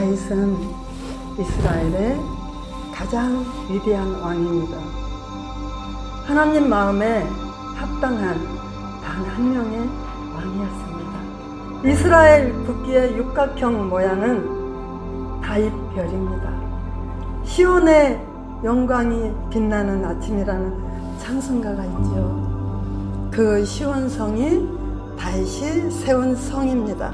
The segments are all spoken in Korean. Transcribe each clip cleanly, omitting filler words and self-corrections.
다윗은 이스라엘의 가장 위대한 왕입니다. 하나님 마음에 합당한 단 한 명의 왕이었습니다. 이스라엘 국기의 육각형 모양은 다윗별입니다. 시온의 영광이 빛나는 아침이라는 찬송가가 있죠. 그 시온성이 다윗이 세운 성입니다.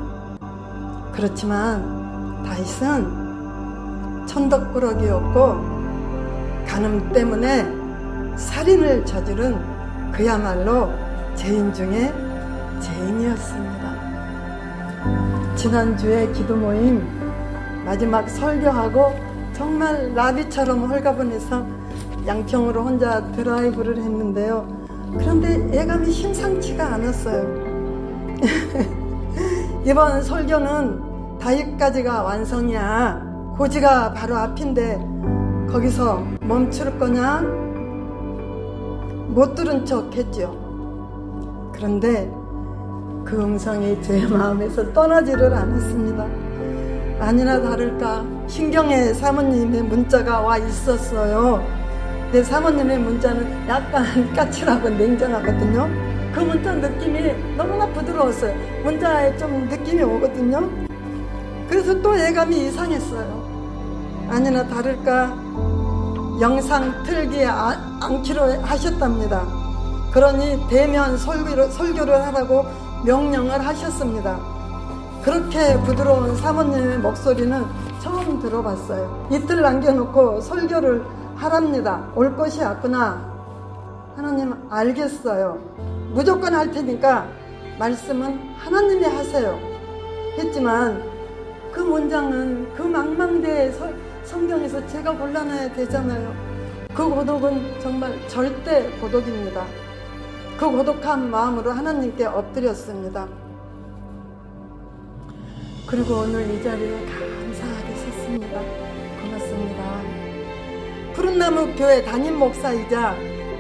그렇지만 다윗은 천덕꾸러기였고 간음 때문에 살인을 저지른 그야말로 죄인 중에 죄인이었습니다. 지난주에 기도 모임 마지막 설교하고 정말 나비처럼 홀가분해서 양평으로 혼자 드라이브를 했는데요. 그런데 예감이 심상치가 않았어요. 이번 설교는 다윗까지가 완성이야. 고지가 바로 앞인데 거기서 멈출 거냐? 못 들은 척 했죠. 그런데 그 음성이 제 마음에서 떠나지를 않았습니다. 아니나 다를까 신경의 사모님의 문자가 와 있었어요. 내 사모님의 문자는 약간 까칠하고 냉정하거든요. 그 문자 느낌이 너무나 부드러웠어요. 문자에 좀 느낌이 오거든요. 그래서 또 예감이 이상했어요. 아니나 다를까 영상 틀기에 않기로 하셨답니다. 그러니 대면 설교를 하라고 명령을 하셨습니다. 그렇게 부드러운 사모님의 목소리는 처음 들어봤어요. 이틀 남겨놓고 설교를 하랍니다. 올 것이 왔구나. 하나님 알겠어요. 무조건 할 테니까 말씀은 하나님이 하세요. 했지만 그 문장은 그 망망대해 성경에서 제가 골라놔야 되잖아요. 그 고독은 정말 절대 고독입니다. 그 고독한 마음으로 하나님께 엎드렸습니다. 그리고 오늘 이 자리에 감사하게 섰습니다. 고맙습니다. 푸른나무 교회 담임 목사이자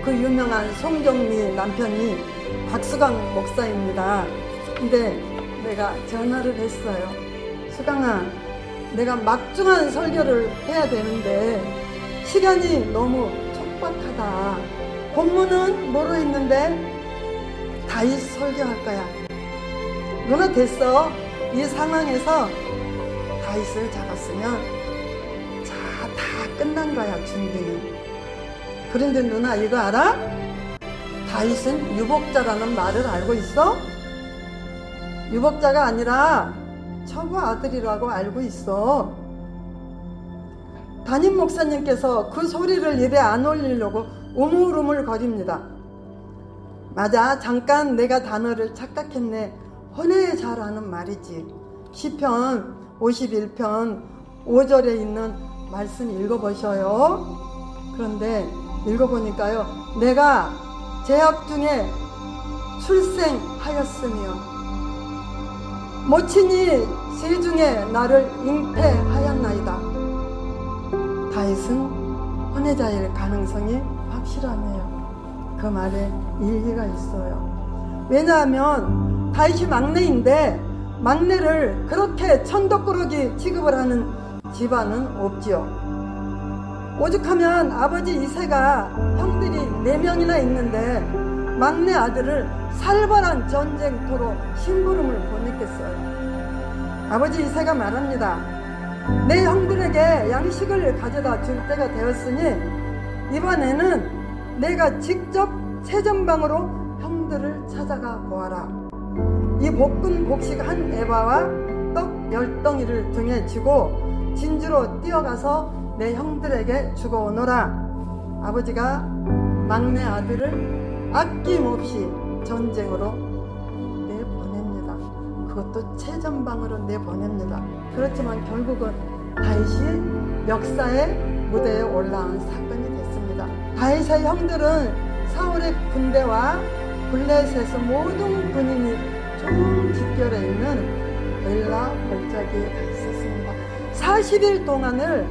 그 유명한 송경미 남편이 박수강 목사입니다. 근데 내가 전화를 했어요. 수강아, 내가 막중한 설교를 해야 되는데 시간이 너무 촉박하다. 본문은 뭐로 했는데 다윗 설교할 거야. 누나 됐어. 이 상황에서 다윗을 잡았으면 자, 다 끝난 거야. 준비는. 그런데 누나 이거 알아? 다윗은 유복자라는 말을 알고 있어? 유복자가 아니라 처부 아들이라고 알고 있어. 담임 목사님께서 그 소리를 입에 안 올리려고 우물우물 거립니다. 맞아, 잠깐 내가 단어를 착각했네. 헌해에 잘 아는 말이지. 시편 51편 5절에 있는 말씀 읽어보셔요. 그런데 읽어보니까요, 내가 제약 중에 출생하였으며 모친이 세중에 나를 잉태하였나이다. 다윗은 헌해자일 가능성이 확실하네요. 그 말에 일리가 있어요. 왜냐하면 다윗이 막내인데 막내를 그렇게 천덕꾸러기 취급을 하는 집안은 없지요. 오죽하면 아버지 이새가 형들이 4명이나 있는데 막내 아들을 살벌한 전쟁터로 심부름을 보냈겠어요. 아버지 이새가 말합니다. 내 형들에게 양식을 가져다 줄 때가 되었으니 이번에는 내가 직접 최전방으로 형들을 찾아가 보아라. 이 볶은 곡식 한 에바와 떡 10덩이를 등에 지고 진주로 뛰어가서 내 형들에게 주고 오너라. 아버지가 막내 아들을 아낌없이 전쟁으로 내보냅니다. 그것도 최전방으로 내보냅니다. 그렇지만 결국은 다윗이 역사의 무대에 올라온 사건이 됐습니다. 다윗의 형들은 사울의 군대와 블레셋의 모든 군인이 좁은 집결에 있는 엘라 골짜기에 가 있었습니다. 40일 동안을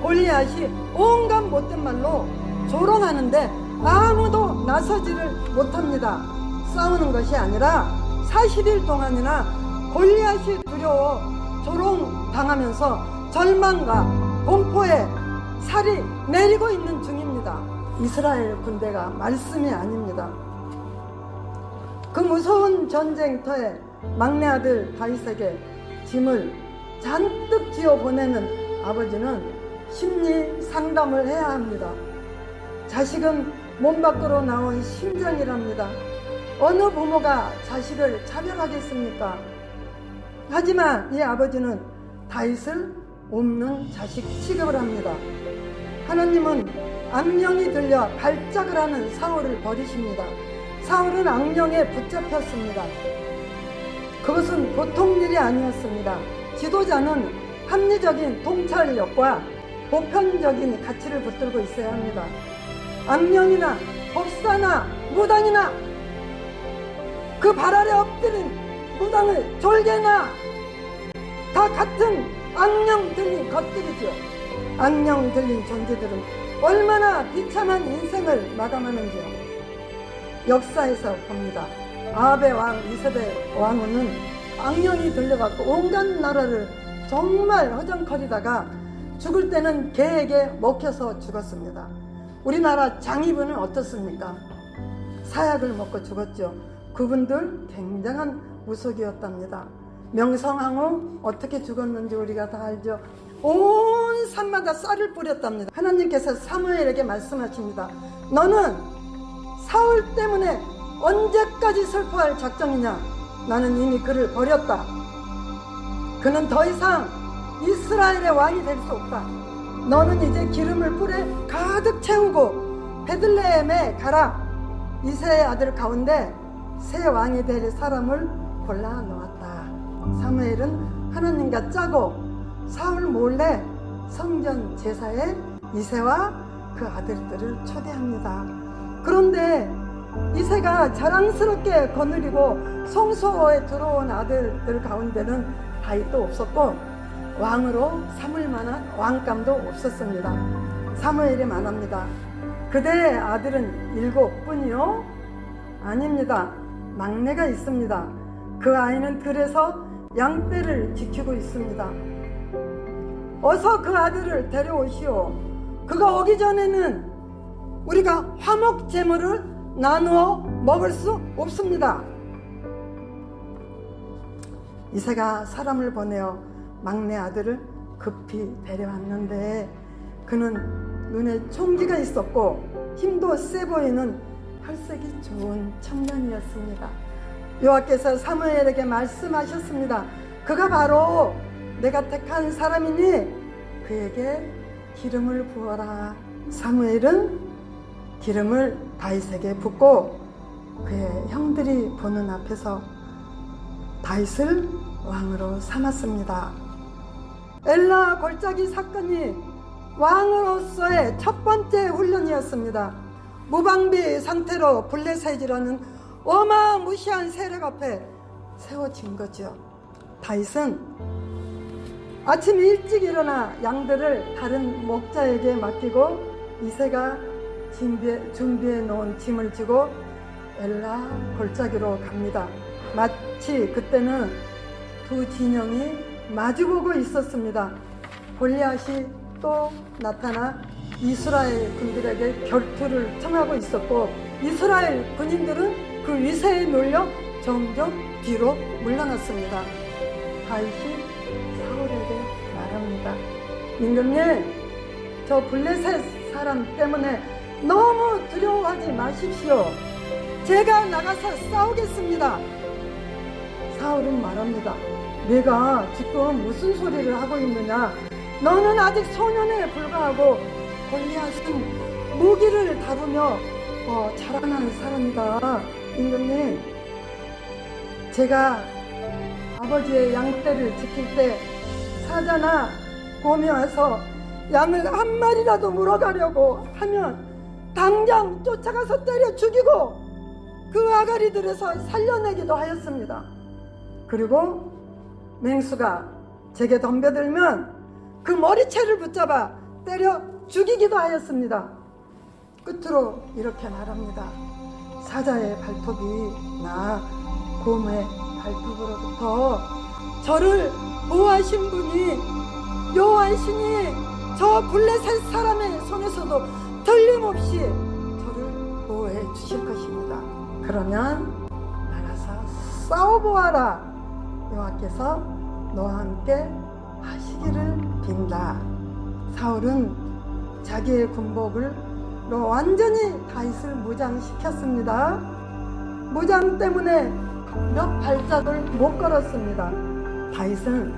골리앗이 온갖 못된 말로 조롱하는데 아무도 나서지를 못합니다. 싸우는 것이 아니라 40일 동안이나 골리앗이 두려워 조롱당하면서 절망과 공포에 살이 내리고 있는 중입니다. 이스라엘 군대가 말씀이 아닙니다. 그 무서운 전쟁터에 막내 아들 다윗에게 짐을 잔뜩 지어 보내는 아버지는 심리 상담을 해야 합니다. 자식은 몸 밖으로 나온 심장이랍니다. 어느 부모가 자식을 차별하겠습니까? 하지만 이 아버지는 다윗을 없는 자식 취급을 합니다. 하나님은 악령이 들려 발작을 하는 사울을 버리십니다. 사울은 악령에 붙잡혔습니다. 그것은 보통 일이 아니었습니다. 지도자는 합리적인 통찰력과 보편적인 가치를 붙들고 있어야 합니다. 악령이나 법사나 무당이나 그 발 아래 엎드린 무당을 졸개나 다 같은 악령 들린 것들이죠. 악령 들린 존재들은 얼마나 비참한 인생을 마감하는지요. 역사에서 봅니다. 아합의 왕 이세벨 왕후는 악령이 들려갖고 온갖 나라를 정말 허정거리다가 죽을 때는 개에게 먹혀서 죽었습니다. 우리나라 장이분은 어떻습니까? 사약을 먹고 죽었죠. 그분들 굉장한 무속이었답니다. 명성황후 어떻게 죽었는지 우리가 다 알죠. 온 산마다 쌀을 뿌렸답니다. 하나님께서 사무엘에게 말씀하십니다. 너는 사울 때문에 언제까지 슬퍼할 작정이냐? 나는 이미 그를 버렸다. 그는 더 이상 이스라엘의 왕이 될 수 없다. 너는 이제 기름을 뿔에 가득 채우고 베들레헴에 가라. 이새의 아들 가운데 새 왕이 될 사람을 골라 놓았다. 사무엘은 하나님과 짜고 사울 몰래 성전 제사에 이새와 그 아들들을 초대합니다. 그런데 이새가 자랑스럽게 거느리고 성소에 들어온 아들들 가운데는 다윗도 없었고 왕으로 삼을 만한 왕감도 없었습니다. 사무엘이 말합니다. 그대의 아들은 7뿐이요? 아닙니다. 막내가 있습니다. 그 아이는 들에서 양떼를 지키고 있습니다. 어서 그 아들을 데려오시오. 그가 오기 전에는 우리가 화목 제물을 나누어 먹을 수 없습니다. 이새가 사람을 보내어 막내 아들을 급히 데려왔는데 그는 눈에 총기가 있었고 힘도 세 보이는 혈색이 좋은 청년이었습니다. 여호와께서 사무엘에게 말씀하셨습니다. 그가 바로 내가 택한 사람이니 그에게 기름을 부어라. 사무엘은 기름을 다윗에게 붓고 그의 형들이 보는 앞에서 다윗을 왕으로 삼았습니다. 엘라 골짜기 사건이 왕으로서의 첫 번째 훈련이었습니다. 무방비 상태로 블레셋이라는 어마무시한 세력 앞에 세워진 거죠. 다윗은 아침 일찍 일어나 양들을 다른 목자에게 맡기고 이새가 준비해 놓은 짐을 지고 엘라 골짜기로 갑니다. 마치 그때는 두 진영이 마주보고 있었습니다. 골리앗이 또 나타나 이스라엘 군들에게 결투를 청하고 있었고 이스라엘 군인들은 그 위세에 놀려 점점 뒤로 물러났습니다. 다윗이 사울에게 말합니다. 임금님, 저 블레셋 사람 때문에 너무 두려워하지 마십시오. 제가 나가서 싸우겠습니다. 사울은 말합니다. 내가 지금 무슨 소리를 하고 있느냐? 너는 아직 소년에 불과하고 골리앗은 무기를 다루며 자라난 사람이다. 임금님, 제가 아버지의 양떼를 지킬 때 사자나 곰이 와서 양을 한 마리라도 물어가려고 하면 당장 쫓아가서 때려 죽이고 그 아가리들에서 살려내기도 하였습니다. 그리고 맹수가 제게 덤벼들면 그 머리채를 붙잡아 때려 죽이기도 하였습니다. 끝으로 이렇게 말합니다. 사자의 발톱이나 곰의 발톱으로부터 저를 보호하신 분이 여호와의 신이 저 블레셋 사람의 손에서도 틀림없이 저를 보호해 주실 것입니다. 그러면 나가서 싸워보아라. 여호와께서 너와 함께 하시기를 빈다. 사울은 자기의 군복으로 완전히 다윗을 무장시켰습니다. 무장 때문에 몇 발짝을 못 걸었습니다. 다윗은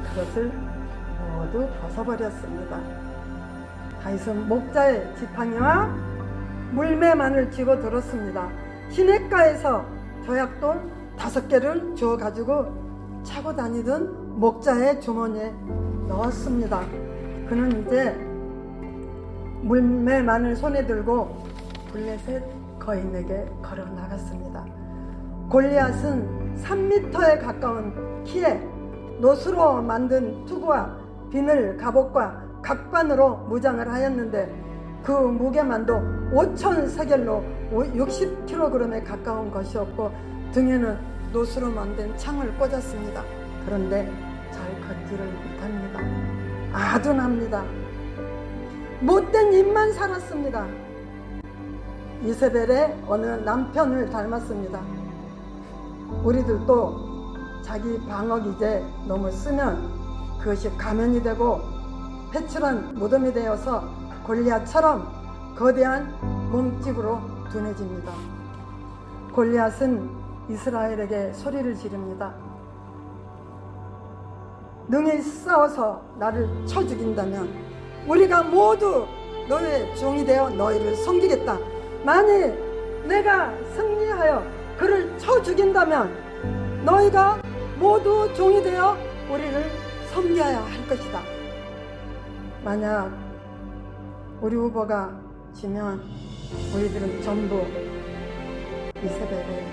그것을 모두 벗어버렸습니다. 다윗은 목자의 지팡이와 물매만을 쥐고 들었습니다. 시냇가에서 조약돌 5개를 주워가지고 차고 다니던 목자의 주머니에 넣었습니다. 그는 이제 물매만을 손에 들고 블레셋 거인에게 걸어 나갔습니다. 골리앗은 3m에 가까운 키에 노수로 만든 투구와 비늘 갑옷과 각반으로 무장을 하였는데 그 무게만도 5,000세겔로 60kg에 가까운 것이었고 등에는 노수로 만든 창을 꽂았습니다. 그런데 잘 걷지를 못합니다. 아둔합니다. 못된 입만 살았습니다. 이세벨의 어느 남편을 닮았습니다. 우리들도 자기 방어기제 너무 쓰면 그것이 가면이 되고 회칠한 무덤이 되어서 골리앗처럼 거대한 몸집으로 둔해집니다. 골리앗은 이스라엘에게 소리를 지릅니다. 능히 싸워서 나를 쳐 죽인다면 우리가 모두 너의 종이 되어 너희를 섬기겠다. 만일 내가 승리하여 그를 쳐 죽인다면 너희가 모두 종이 되어 우리를 섬겨야 할 것이다. 만약 우리 후보가 지면 우리들은 전부 이세벨의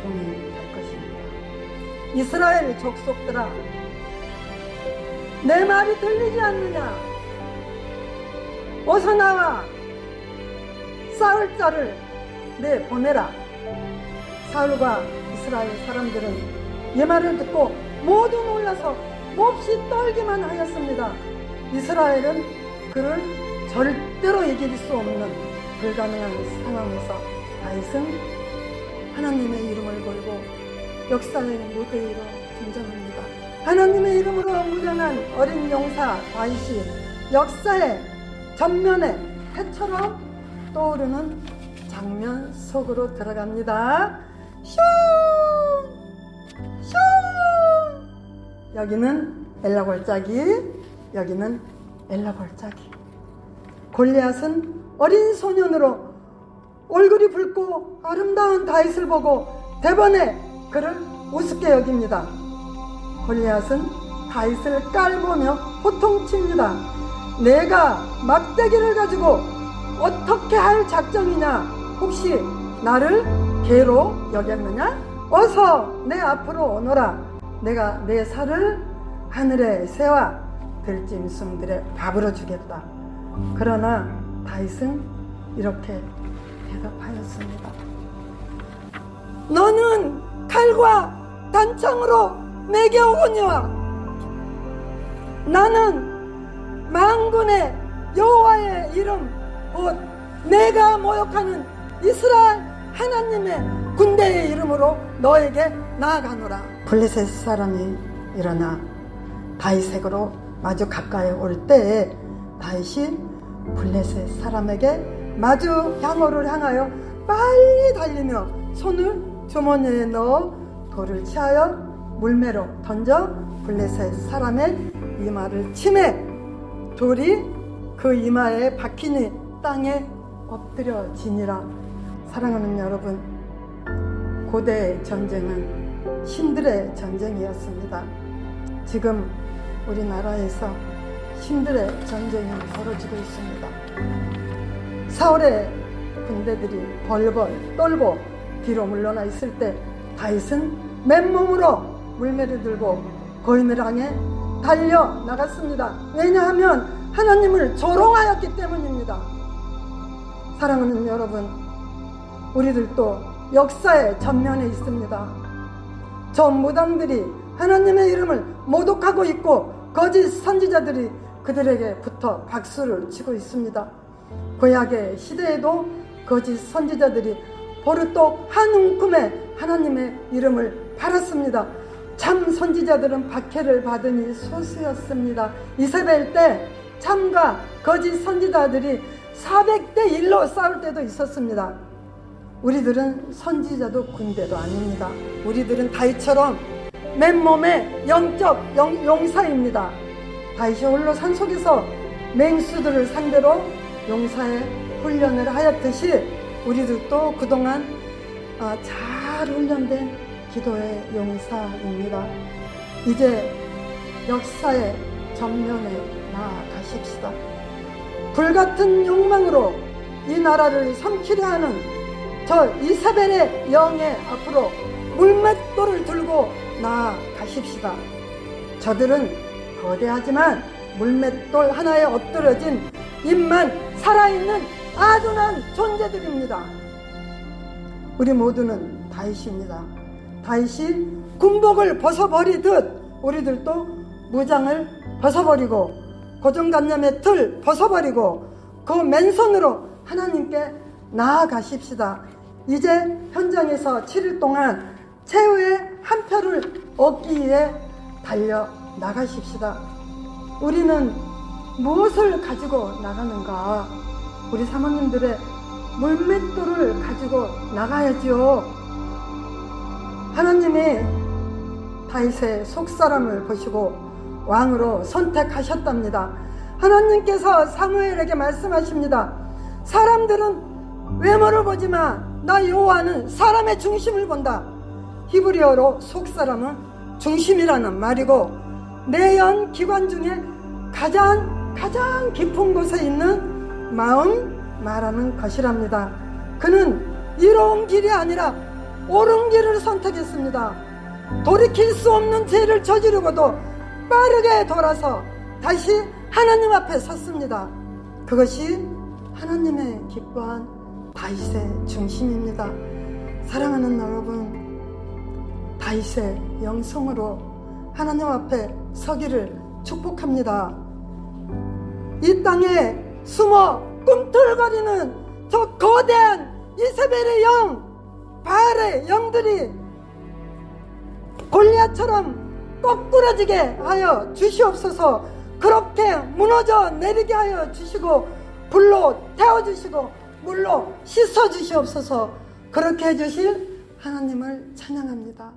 종이 될 것입니다. 이스라엘 족속들아, 내 말이 들리지 않느냐? 어서 나와 싸울 자를 내보내라. 사울과 이스라엘 사람들은 이 말을 듣고 모두 놀라서 몹시 떨기만 하였습니다. 이스라엘은 그를 절대로 이길 수 없는 불가능한 상황에서 다윗은 하나님의 이름을 걸고 역사의 무대 위로 등장합니다. 하나님의 이름으로 무장한 어린 용사 다윗이 역사의 전면에 해처럼 떠오르는 장면 속으로 들어갑니다. 슝! 슝! 여기는 엘라 골짜기, 여기는 엘라 골짜기. 골리앗은 어린 소년으로 얼굴이 붉고 아름다운 다윗을 보고 대번에 그를 우습게 여깁니다. 골리앗은 다윗을 깔보며 호통칩니다. 내가 막대기를 가지고 어떻게 할 작정이냐? 혹시 나를 개로 여겼느냐? 어서 내 앞으로 오너라. 내가 내 살을 하늘의 새와 들짐승들의 밥으로 주겠다. 그러나 다윗은 이렇게 대답하였습니다. 너는 칼과 단창으로 매겨오거니와 나는 만군의 여호와의 이름 곧 내가 모욕하는 이스라엘 하나님의 군대의 이름으로 너에게 나아가노라. 블레셋 사람이 일어나 다윗에게로 마주 가까이 올 때에 다윗이 블레셋 사람에게 마주 향호를 향하여 빨리 달리며 손을 주머니에 넣어 돌을 취하여 물매로 던져 블레셋 사람의 이마를 치매 돌이 그 이마에 박히니 땅에 엎드려지니라. 사랑하는 여러분, 고대 전쟁은 신들의 전쟁이었습니다. 지금 우리나라에서 신들의 전쟁이 벌어지고 있습니다. 사울의 군대들이 벌벌 떨고 뒤로 물러나 있을 때 다윗은 맨몸으로 물매를 들고 거인을 향해 달려 나갔습니다. 왜냐하면 하나님을 조롱하였기 때문입니다. 사랑하는 여러분, 우리들도 역사의 전면에 있습니다. 저 무당들이 하나님의 이름을 모독하고 있고 거짓 선지자들이 그들에게 붙어 박수를 치고 있습니다. 구약의 시대에도 거짓 선지자들이 보르떡 한 움큼에 하나님의 이름을 팔았습니다. 참 선지자들은 박해를 받으니 소수였습니다. 이세벨 때 참과 거짓 선지자들이 400대 1로 싸울 때도 있었습니다. 우리들은 선지자도 군대도 아닙니다. 우리들은 다윗처럼 맨몸의 영적 용사입니다. 다윗이 홀로 산속에서 맹수들을 상대로 용사의 훈련을 하였듯이 우리들도 그동안 잘 훈련된 기도의 용사입니다. 이제 역사의 전면에 나아가십시다. 불같은 욕망으로 이 나라를 삼키려 하는 저 이세벨의 영의 앞으로 물맷돌을 들고 나아가십시다. 저들은 거대하지만 물맷돌 하나에 엎드려진 입만 살아있는 아둔한 존재들입니다. 우리 모두는 다윗입니다. 다윗이 군복을 벗어버리듯 우리들도 무장을 벗어버리고 고정관념의 틀 벗어버리고 그 맨손으로 하나님께 나아가십시다. 이제 현장에서 7일 동안 최후의 한 표를 얻기 위해 달려나가십시다. 우리는 무엇을 가지고 나가는가? 우리 사모님들의 물맷돌을 가지고 나가야지요. 하나님이 다윗의 속사람을 보시고 왕으로 선택하셨답니다. 하나님께서 사무엘에게 말씀하십니다. 사람들은 외모를 보지만 나 여호와는 사람의 중심을 본다. 히브리어로 속사람은 중심이라는 말이고 내연 기관 중에 가장 깊은 곳에 있는 마음 말하는 것이랍니다. 그는 이로운 길이 아니라 옳은 길을 선택했습니다. 돌이킬 수 없는 죄를 저지르고도 빠르게 돌아서 다시 하나님 앞에 섰습니다. 그것이 하나님의 기뻐한 다윗의 중심입니다. 사랑하는 여러분, 다윗의 영성으로 하나님 앞에 서기를 축복합니다. 이 땅에 숨어 꿈틀거리는 저 거대한 이세벨의 영, 바알의 영들이 골리앗처럼 거꾸러지게 하여 주시옵소서. 그렇게 무너져 내리게 하여 주시고 불로 태워주시고 물로 씻어 주시옵소서. 그렇게 해주실 하나님을 찬양합니다.